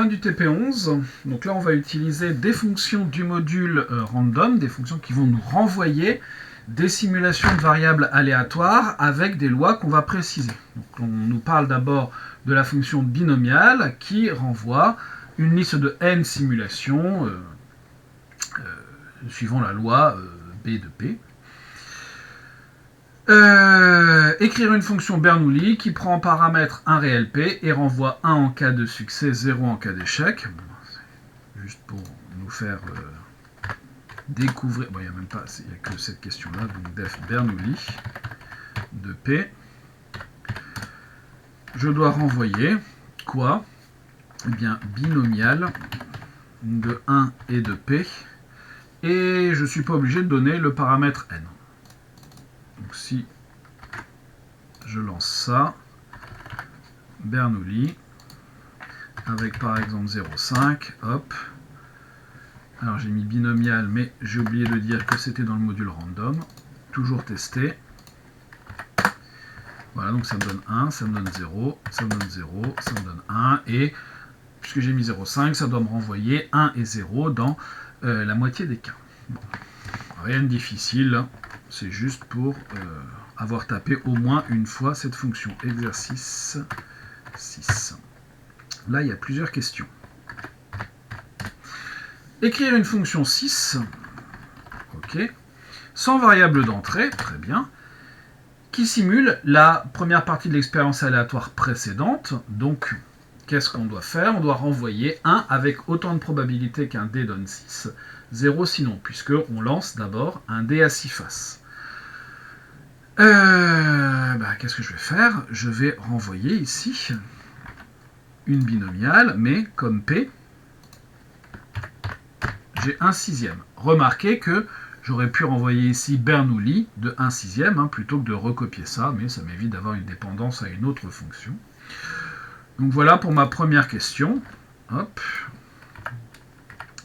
Fin du TP11. Donc là, on va utiliser des fonctions du module random, des fonctions qui vont nous renvoyer des simulations de variables aléatoires avec des lois qu'on va préciser. Donc on nous parle d'abord de la fonction binomiale qui renvoie une liste de n simulations suivant la loi B de P. Écrire une fonction Bernoulli qui prend en paramètre un réel P et renvoie 1 en cas de succès, 0 en cas d'échec. Bon, juste pour nous faire découvrir. Bon, il n'y a même pas, il n'y a que cette question-là. Donc def Bernoulli de P. Je dois renvoyer quoi? Eh bien, binomial de 1 et de P. Et je ne suis pas obligé de donner le paramètre n. Donc si je lance ça, Bernoulli, avec par exemple 0,5, hop. Alors j'ai mis binomial, mais j'ai oublié de dire que c'était dans le module random. Toujours tester. Voilà, donc ça me donne 1, ça me donne 0, ça me donne 0, ça me donne 1. Et puisque j'ai mis 0,5, ça doit me renvoyer 1 et 0 dans la moitié des cas. Bon. Rien de difficile, c'est juste pour avoir tapé au moins une fois cette fonction. Exercice 6. Là, il y a plusieurs questions. Écrire une fonction 6, ok, sans variable d'entrée, très bien, qui simule la première partie de l'expérience aléatoire précédente. Donc, qu'est-ce qu'on doit faire? On doit renvoyer 1 avec autant de probabilité qu'un dé donne 6, 0 sinon, puisqu'on lance d'abord un dé à 6 faces. Qu'est-ce que je vais faire? Je vais renvoyer ici une binomiale, mais comme P, j'ai 1/6. Remarquez que j'aurais pu renvoyer ici Bernoulli de 1/6, plutôt que de recopier ça, mais ça m'évite d'avoir une dépendance à une autre fonction. Donc voilà pour ma première question. Hop.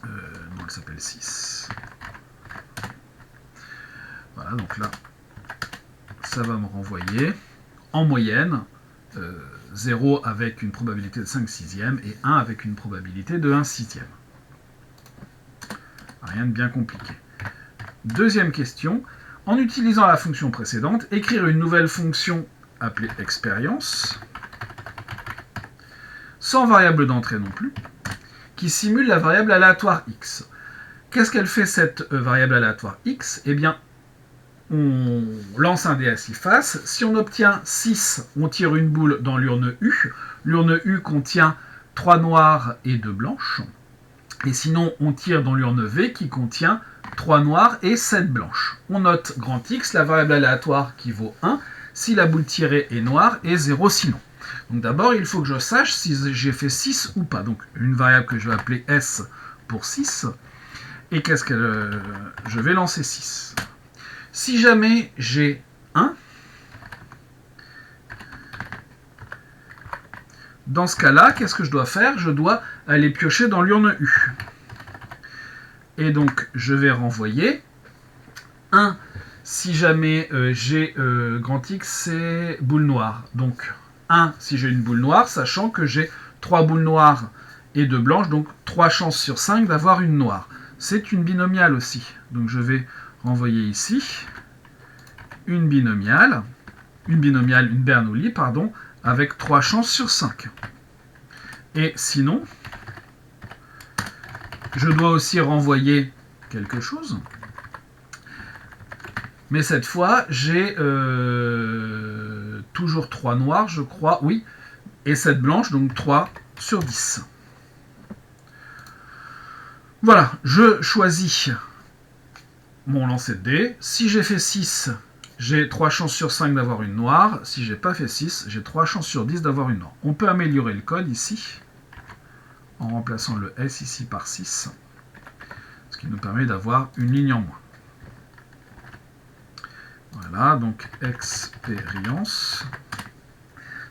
Non, elle s'appelle 6. Voilà, donc là, ça va me renvoyer en moyenne 0 avec une probabilité de 5/6 et 1 avec une probabilité de 1/6. Rien de bien compliqué. Deuxième question. En utilisant la fonction précédente, écrire une nouvelle fonction appelée expérience, sans variable d'entrée non plus, qui simule la variable aléatoire x. Qu'est-ce qu'elle fait cette variable aléatoire x? Eh bien, on lance un dé à 6 faces. Si on obtient 6, on tire une boule dans l'urne U. L'urne U contient 3 noirs et 2 blanches. Et sinon, on tire dans l'urne V qui contient 3 noirs et 7 blanches. On note grand X, la variable aléatoire qui vaut 1, si la boule tirée est noire, et 0 sinon. Donc d'abord, il faut que je sache si j'ai fait 6 ou pas. Donc une variable que je vais appeler S pour 6. Et qu'est-ce que je vais lancer 6. Si jamais j'ai 1, dans ce cas-là, qu'est-ce que je dois faire? Je dois aller piocher dans l'urne U. Et donc, je vais renvoyer 1 si jamais j'ai grand X, c'est boule noire. Donc, 1 si j'ai une boule noire, sachant que j'ai 3 boules noires et 2 blanches, donc 3 chances sur 5 d'avoir une noire. C'est une binomiale aussi. Donc, je vais renvoyer ici une binomiale, une Bernoulli, pardon, avec 3 chances sur 5. Et sinon, je dois aussi renvoyer quelque chose. Mais cette fois, j'ai toujours 3 noirs, je crois, oui, et 7 blanches, donc 3 sur 10. Voilà, je choisis mon lancer de dés. Si j'ai fait 6, j'ai 3 chances sur 5 d'avoir une noire. Si j'ai pas fait 6, j'ai 3 chances sur 10 d'avoir une noire. On peut améliorer le code ici, en remplaçant le S ici par 6, ce qui nous permet d'avoir une ligne en moins. Voilà, donc expérience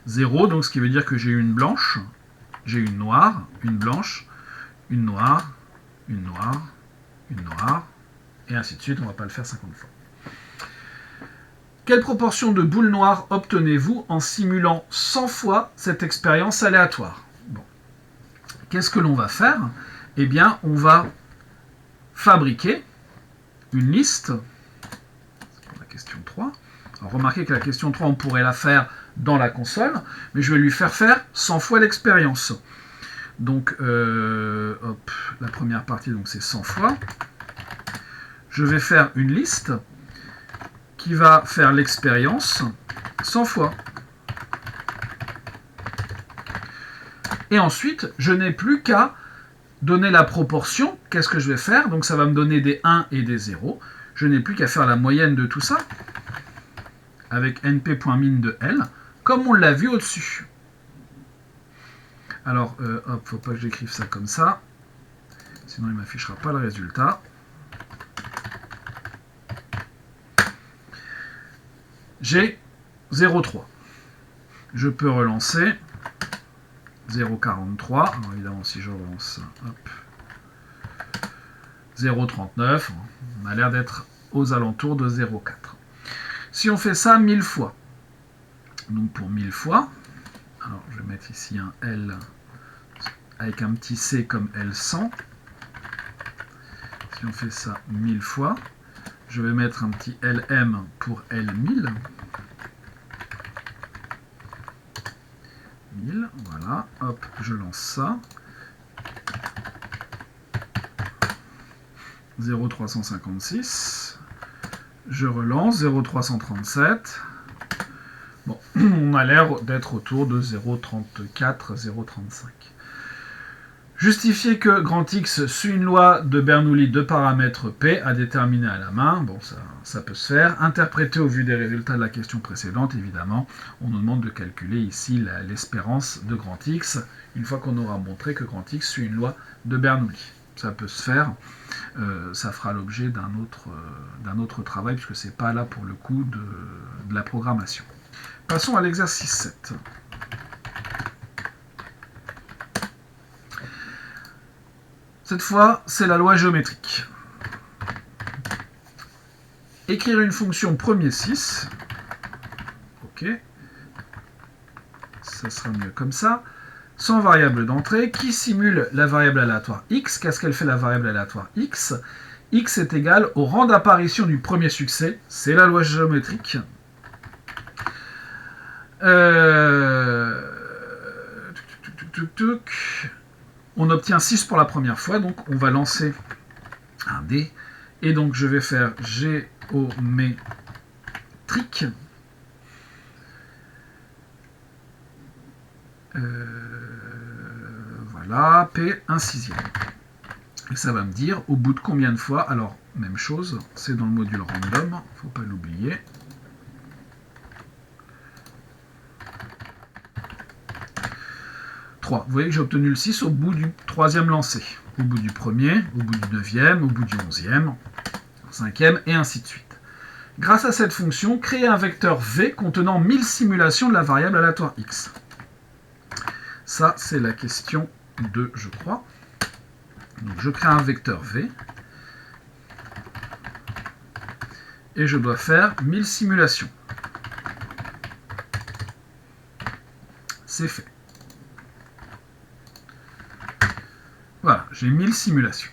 0, donc ce qui veut dire que j'ai une blanche, j'ai une noire, une blanche, une noire, une noire, une noire, et ainsi de suite, on ne va pas le faire 50 fois. Quelle proportion de boules noires obtenez-vous en simulant 100 fois cette expérience aléatoire? Bon. qu'est-ce que l'on va faire? Eh bien, on va fabriquer une liste. C'est pour la question 3. Alors, remarquez que la question 3, on pourrait la faire dans la console, mais je vais lui faire 100 fois l'expérience. Donc, hop, la première partie, donc c'est 100 fois. Je vais faire une liste qui va faire l'expérience 100 fois. Et ensuite, je n'ai plus qu'à donner la proportion. Qu'est-ce que je vais faire? Donc ça va me donner des 1 et des 0. Je n'ai plus qu'à faire la moyenne de tout ça avec np.min de L, comme on l'a vu au-dessus. Alors, hop, faut pas que j'écrive ça comme ça, sinon il ne m'affichera pas le résultat. J'ai 0,3. Je peux relancer 0,43. Alors évidemment, si je relance, hop, 0,39. On a l'air d'être aux alentours de 0,4. Si on fait ça 1000 fois, donc pour 1000 fois, alors je vais mettre ici un L avec un petit C comme L100. Si on fait ça 1000 fois, je vais mettre un petit LM pour L1000. 1000, voilà, hop, je lance ça. 0,356. Je relance 0,337. Bon, on a l'air d'être autour de 0,34, 0,35. Justifier que grand X suit une loi de Bernoulli de paramètres P à déterminer à la main, bon ça peut se faire. Interpréter au vu des résultats de la question précédente, évidemment, on nous demande de calculer ici l'espérance de grand X, une fois qu'on aura montré que grand X suit une loi de Bernoulli. Ça peut se faire, ça fera l'objet d'un autre travail, puisque c'est pas là pour le coup de la programmation. Passons à l'exercice 7. Cette fois, c'est la loi géométrique. Écrire une fonction premier 6. Ok. Ça sera mieux comme ça. Sans variable d'entrée, qui simule la variable aléatoire x. Qu'est-ce qu'elle fait la variable aléatoire x? X est égal au rang d'apparition du premier succès. C'est la loi géométrique. On obtient 6 pour la première fois, donc on va lancer un dé. Et donc je vais faire géométrique. Voilà, P, 1 sixième. Et ça va me dire au bout de combien de fois. Alors, même chose, c'est dans le module random, il ne faut pas l'oublier. Vous voyez que j'ai obtenu le 6 au bout du troisième lancé, au bout du premier, au bout du 9e, au bout du 11e, 5e, et ainsi de suite. Grâce à cette fonction, créer un vecteur V contenant 1000 simulations de la variable aléatoire x. Ça, c'est la question 2, je crois. Donc, je crée un vecteur V, et je dois faire 1000 simulations. C'est fait. Voilà, j'ai 1000 simulations.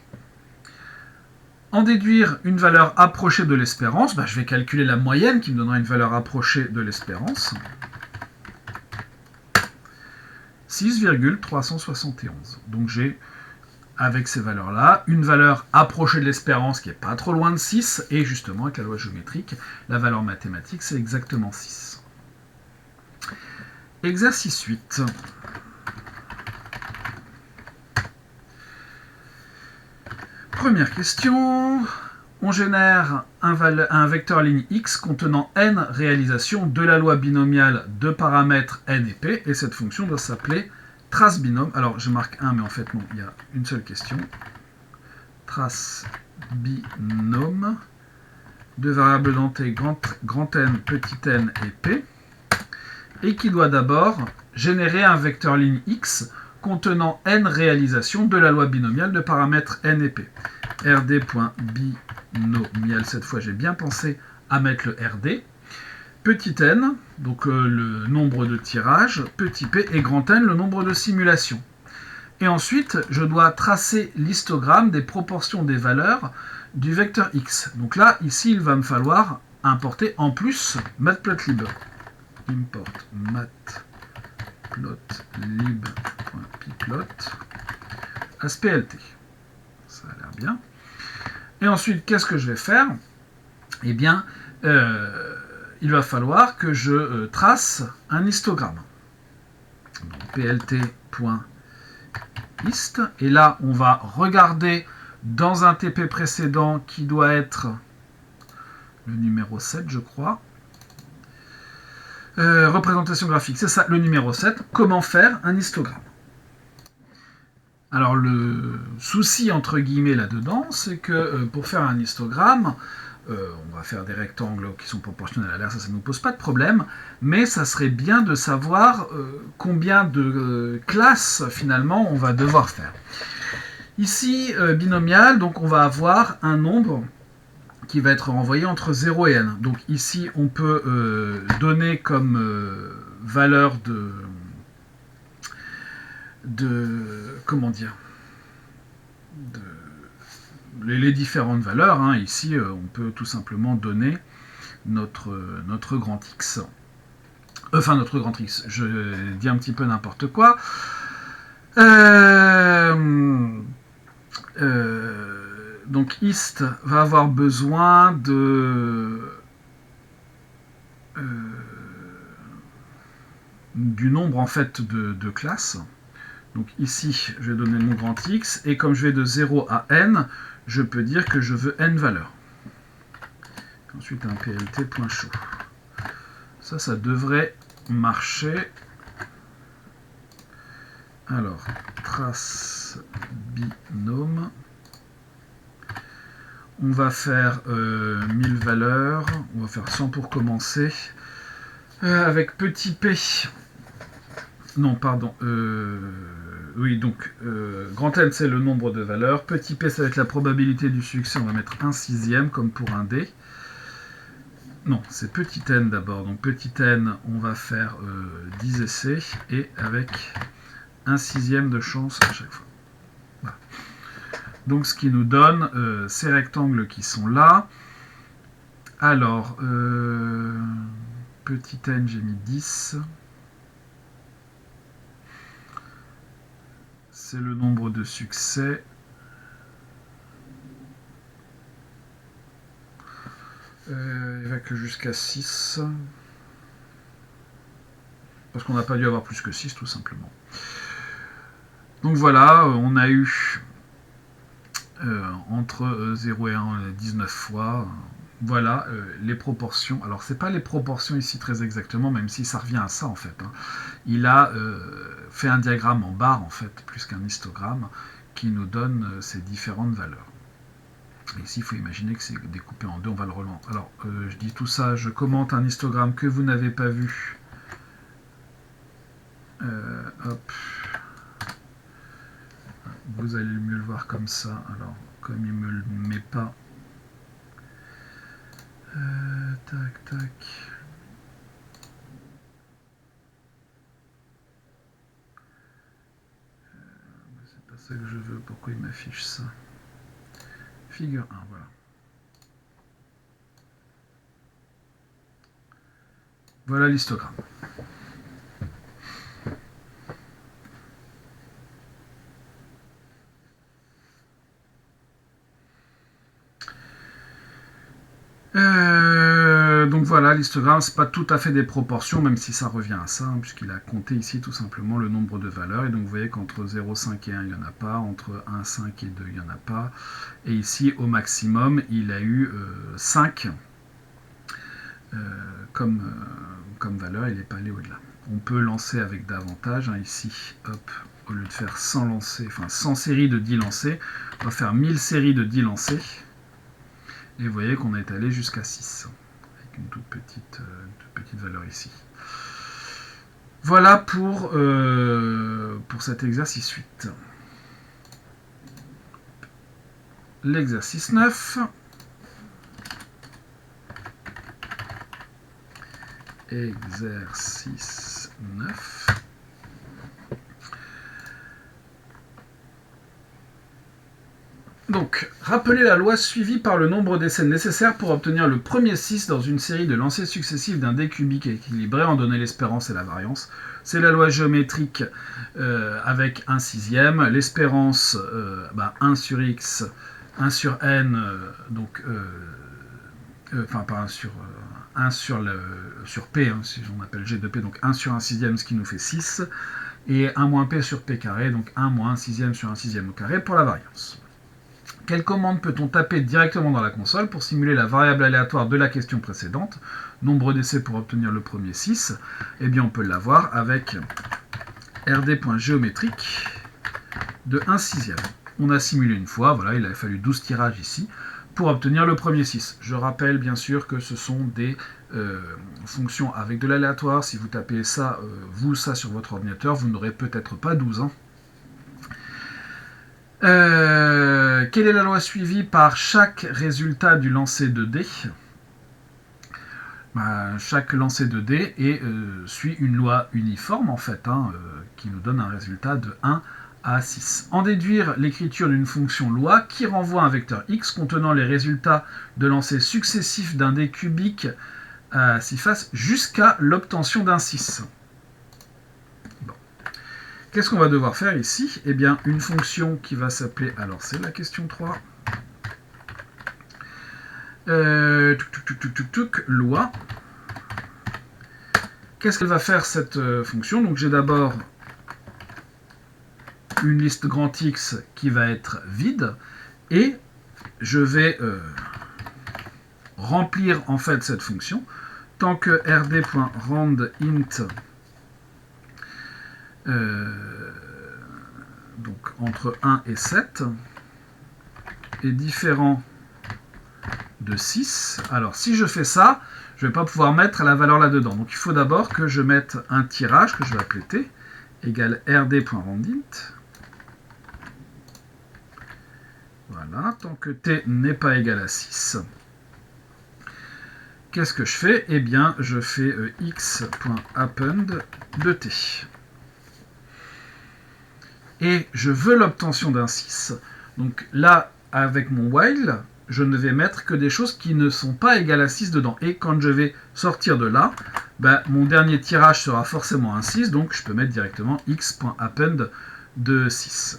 En déduire une valeur approchée de l'espérance, je vais calculer la moyenne qui me donnera une valeur approchée de l'espérance. 6,371. Donc j'ai, avec ces valeurs-là, une valeur approchée de l'espérance qui n'est pas trop loin de 6, et justement, avec la loi géométrique, la valeur mathématique, c'est exactement 6. Exercice 8. Première question, on génère un vecteur ligne x contenant n réalisations de la loi binomiale de paramètres n et p, et cette fonction doit s'appeler trace binôme. Alors je marque 1, mais en fait non, il y a une seule question. Trace binôme de variables d'entrée grand N, petit n et p, et qui doit d'abord générer un vecteur ligne x contenant n réalisations de la loi binomiale de paramètres n et p. rd.binomial, cette fois j'ai bien pensé à mettre le rd. Petit n, donc le nombre de tirages, petit p, et grand N, le nombre de simulations. Et ensuite, je dois tracer l'histogramme des proportions des valeurs du vecteur x. Donc là, ici, il va me falloir importer en plus matplotlib. Import matplotlib.pyplot asplt. Ça a l'air bien. Et ensuite, qu'est-ce que je vais faire? Eh bien, il va falloir que je trace un histogramme. Donc, plt.hist. Et là, on va regarder dans un TP précédent qui doit être le numéro 7, je crois. Représentation graphique, c'est ça, le numéro 7. Comment faire un histogramme? Alors, le souci, entre guillemets, là-dedans, c'est que pour faire un histogramme, on va faire des rectangles qui sont proportionnels à l'air, ça ne nous pose pas de problème, mais ça serait bien de savoir combien de classes, finalement, on va devoir faire. Ici, binomial, donc on va avoir un nombre qui va être renvoyé entre 0 et n. Donc ici, on peut donner comme valeur comment dire, les différentes valeurs. Hein. Ici, on peut tout simplement donner notre grand X. Enfin, notre grand X. Je dis un petit peu n'importe quoi. Donc, hist va avoir besoin du nombre en fait de classes. Donc ici, je vais donner mon grand X, et comme je vais de 0 à n, je peux dire que je veux n valeurs. Ensuite, un plt.show. Ça devrait marcher. Alors, trace binôme. On va faire 1000 valeurs. On va faire 100 pour commencer. Avec petit p. Non, pardon. Oui, donc, grand N, c'est le nombre de valeurs. Petit p, ça va être la probabilité du succès. On va mettre 1/6, comme pour un dé. Non, c'est petit n d'abord. Donc, petit n, on va faire 10 essais. Et avec 1/6 de chance à chaque fois. Voilà. Donc, ce qui nous donne ces rectangles qui sont là. Alors, petit n, j'ai mis 10. C'est le nombre de succès. Il va que jusqu'à 6. Parce qu'on n'a pas dû avoir plus que 6, tout simplement. Donc voilà, on a eu entre 0 et 1, 19 fois. Voilà les proportions. Alors, ce n'est pas les proportions ici très exactement, même si ça revient à ça, en fait. Hein. Il a fait un diagramme en barre, en fait, plus qu'un histogramme, qui nous donne ces différentes valeurs. Et ici, il faut imaginer que c'est découpé en deux, on va le relancer. Alors, je dis tout ça, je commente un histogramme que vous n'avez pas vu. Hop. Vous allez mieux le voir comme ça. Alors, comme il ne me le met pas... tac, tac. C'est pas ça que je veux. Pourquoi il m'affiche ça? Figure 1, voilà. Voilà l'histogramme. Donc voilà, l'histogramme, c'est pas tout à fait des proportions, même si ça revient à ça, hein, puisqu'il a compté ici tout simplement le nombre de valeurs. Et donc vous voyez qu'entre 0, 5 et 1, il n'y en a pas. Entre 1, 5 et 2, il n'y en a pas. Et ici, au maximum, il a eu 5 comme valeur. Il n'est pas allé au-delà. On peut lancer avec davantage. Hein, ici, hop, au lieu de faire 100 lancers, enfin 100 séries de 10 lancers, on va faire 1000 séries de 10 lancers. Et vous voyez qu'on est allé jusqu'à 6, avec une toute petite valeur ici. Voilà pour cet exercice 8. L'exercice 9. Exercice 9. Donc, rappelez la loi suivie par le nombre d'essais nécessaires pour obtenir le premier 6 dans une série de lancers successifs d'un dé cubique équilibré en donnant l'espérance et la variance. C'est la loi géométrique avec 1/6. L'espérance, 1 sur x, 1 sur n, enfin pas 1 sur... 1 sur P, hein, si on appelle G de P, donc 1 sur 1/6, ce qui nous fait 6, et 1 moins P sur P carré, donc 1 moins 1/6 sur 1/6 au carré pour la variance. Quelle commande peut-on taper directement dans la console pour simuler la variable aléatoire de la question précédente? Nombre d'essais pour obtenir le premier 6. Eh bien, on peut l'avoir avec rd.géométrique de 1/6. On a simulé une fois, voilà, il a fallu 12 tirages ici pour obtenir le premier 6. Je rappelle bien sûr que ce sont des fonctions avec de l'aléatoire. Si vous tapez ça, ça sur votre ordinateur, vous n'aurez peut-être pas 12 ans. Quelle est la loi suivie par chaque résultat du lancer de dés? Chaque lancer de dés suit une loi uniforme en fait, qui nous donne un résultat de 1 à 6. En déduire l'écriture d'une fonction loi qui renvoie un vecteur x contenant les résultats de lancer successifs d'un dé cubique à 6 faces jusqu'à l'obtention d'un 6. Bon. Qu'est-ce qu'on va devoir faire ici? Eh bien, une fonction qui va s'appeler... Alors, c'est la question 3. Loi. Qu'est-ce qu'elle va faire, cette fonction? Donc, j'ai d'abord une liste grand X qui va être vide, et je vais remplir en fait cette fonction tant que rd.randint donc entre 1 et 7 est différent de 6. Alors si je fais ça, je ne vais pas pouvoir mettre la valeur là-dedans. Donc il faut d'abord que je mette un tirage que je vais appeler t égale rd.randint. Voilà, tant que t n'est pas égal à 6. Qu'est-ce que je fais? Eh bien, je fais x.append de t. Et je veux l'obtention d'un 6. Donc là, avec mon while, je ne vais mettre que des choses qui ne sont pas égales à 6 dedans. Et quand je vais sortir de là, mon dernier tirage sera forcément un 6, donc je peux mettre directement x.append de 6.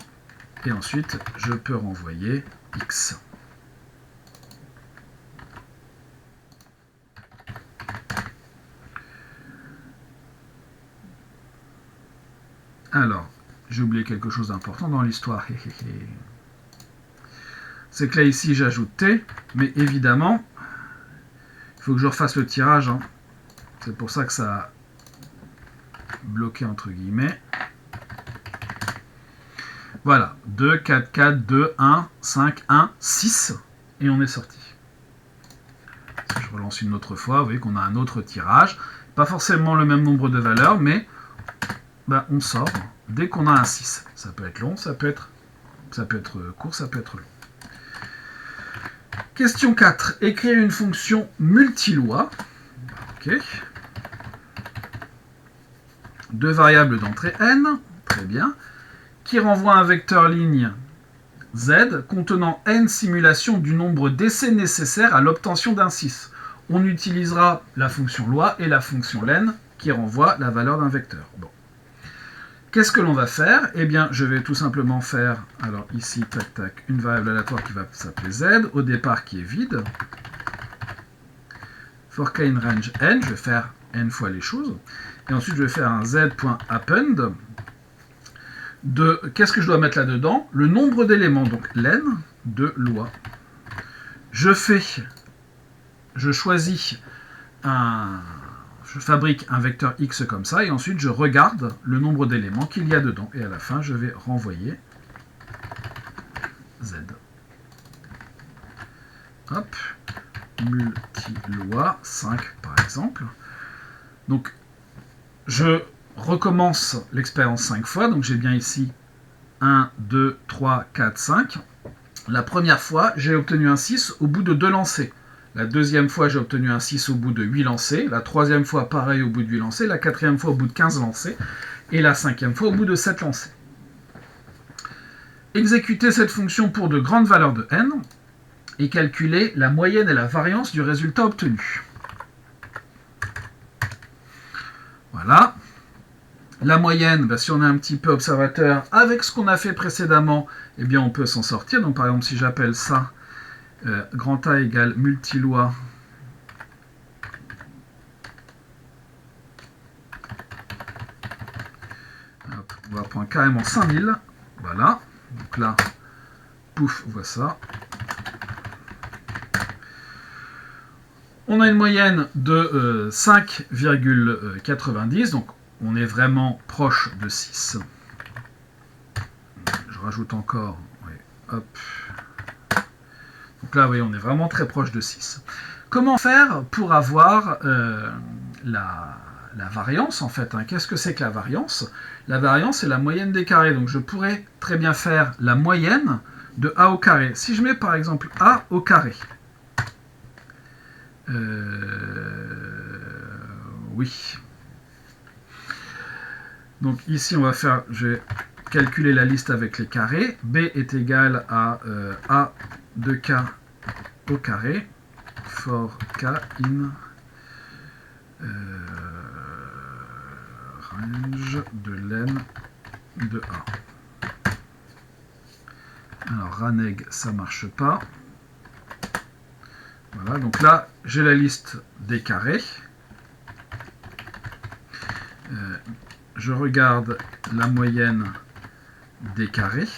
Et ensuite, je peux renvoyer x. Alors, j'ai oublié quelque chose d'important dans l'histoire. C'est que là, ici, j'ajoute t, mais évidemment, il faut que je refasse le tirage. C'est pour ça que ça a bloqué entre guillemets. Voilà, 2, 4, 4, 2, 1, 5, 1, 6, et on est sorti. Si je relance une autre fois, vous voyez qu'on a un autre tirage. Pas forcément le même nombre de valeurs, mais on sort dès qu'on a un 6. Ça peut être long, ça peut être court, ça peut être long. Question 4. Écrire une fonction multiloi. Ok. Deux variables d'entrée n. Très bien. Qui renvoie un vecteur ligne z contenant n simulations du nombre d'essais nécessaires à l'obtention d'un 6. On utilisera la fonction loi et la fonction len qui renvoie la valeur d'un vecteur. Bon. Qu'est-ce que l'on va faire? Eh bien, je vais tout simplement faire, alors ici, tac, tac, une variable aléatoire qui va s'appeler z, au départ qui est vide. For k in range n, je vais faire n fois les choses. Et ensuite, je vais faire un z.append de, qu'est-ce que je dois mettre là-dedans? Le nombre d'éléments, donc len de loi. Je choisis je fabrique un vecteur x comme ça, et ensuite je regarde le nombre d'éléments qu'il y a dedans. Et à la fin, je vais renvoyer z. Hop, multiloi 5 par exemple. Donc, je recommence l'expérience 5 fois, donc j'ai bien ici 1, 2, 3, 4, 5. La première fois, j'ai obtenu un 6 au bout de 2 lancers. La deuxième fois, j'ai obtenu un 6 au bout de 8 lancers. La troisième fois, pareil au bout de 8 lancers. La quatrième fois, au bout de 15 lancers. Et la cinquième fois, au bout de 7 lancers. exécuter cette fonction pour de grandes valeurs de n et calculer la moyenne et la variance du résultat obtenu. Voilà. La moyenne, ben, si on est un petit peu observateur, avec ce qu'on a fait précédemment, eh bien on peut s'en sortir. Donc par exemple, si j'appelle ça grand A égale multiloi on va prendre carrément 5000. Voilà. Donc là, pouf, on voit ça. On a une moyenne de 5,90. Donc on est vraiment proche de 6. Je rajoute encore. Oui, hop. Donc là, oui, on est vraiment très proche de 6. Comment faire pour avoir la variance, en fait, hein? Qu'est-ce que c'est que la variance? La variance, c'est la moyenne des carrés. Donc je pourrais très bien faire la moyenne de A au carré. Si je mets par exemple A au carré, oui. Donc ici, on va faire, je vais calculer la liste avec les carrés. B est égal à A de K au carré, for K in range de len de A. Alors, raneg, ça marche pas. Voilà, donc là, j'ai la liste des carrés. Je regarde la moyenne des carrés.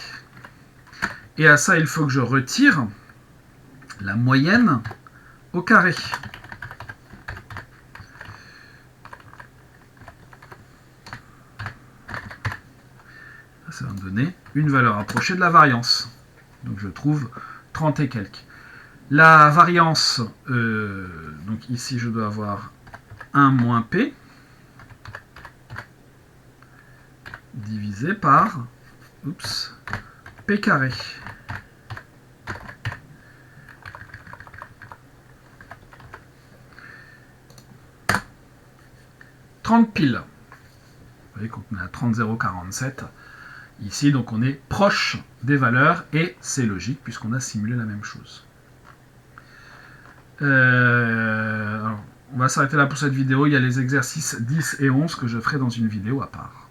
Et à ça, il faut que je retire la moyenne au carré. Ça va me donner une valeur approchée de la variance. Donc je trouve 30 et quelques. La variance, donc ici je dois avoir 1 moins P divisé par P carré. « 30 piles. Vous voyez qu'on est à 30,047. Ici, donc on est proche des valeurs et c'est logique puisqu'on a simulé la même chose. Alors, on va s'arrêter là pour cette vidéo. Il y a les exercices 10 et 11 que je ferai dans une vidéo à part.